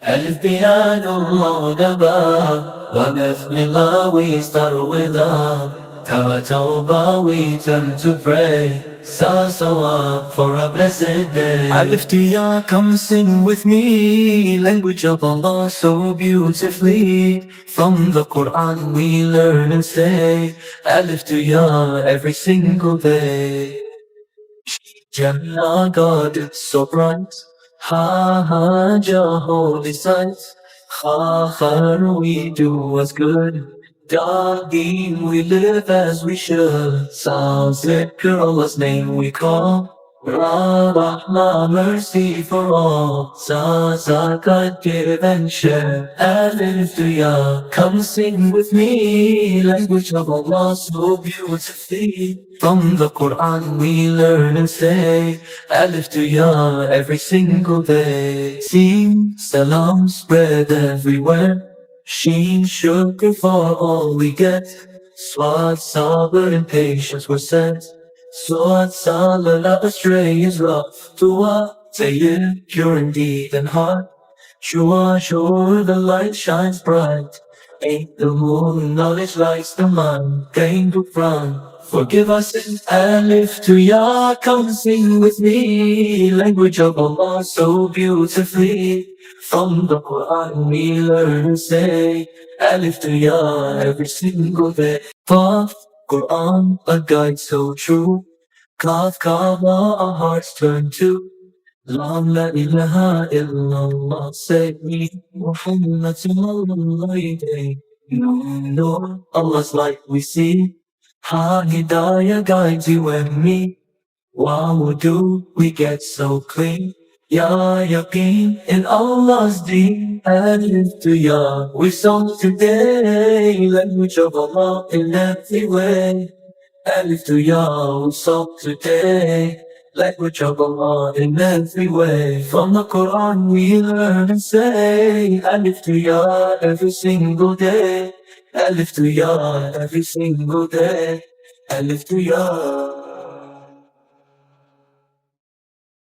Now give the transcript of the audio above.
Alif Bilal wa Bismillah we start with Tawbah we turn to pray. Sawaab for a blessed day. Alif to Ya, come sing with me, language of Allah so beautifully. From the Qur'an we learn and say, Alif to Ya every single day. Jannah God, it's so bright. Hajj, a holy sight. Khair, we do what's good. Daal, we live as we should. Zikr, Allah's name we call. Rahmah, mercy for all. Zakat, give and share. Alif to Ya, come sing with me, language of Allah so beautifully. From the Qur'an we learn and say, Alif to Ya every single day. Jeem, Salaam spread everywhere. Sheen, Shukr for all we get. Sabr and patience were sent. Zaal, astray is rough to what? Say it, pure in deed and heart. Sure, the light shines bright. Ain't the moon, knowledge lights the mind. Ghufran, forgive us sins. Alif to Ya, come sing with me, language of Allah so beautifully. From the Qur'an we learn and say, Alif to Ya every single day. Path, Qur'an, a guide so true. Kalimah, our hearts turn to. Long la ilaha illallah, save me, Muhammad sallallahu Noor, Allah's light we see. Hidayah guides you and me. Wudoo, we get so clean. Yaqeen in Allah's deen. Alif to Ya, we song today, language of Allah in every way. Alif to Ya, we song today, language of Allah in every way. From the Qur'an we learn and say, Alif to Ya every single day. Alif to Ya every single day. Alif to Ya.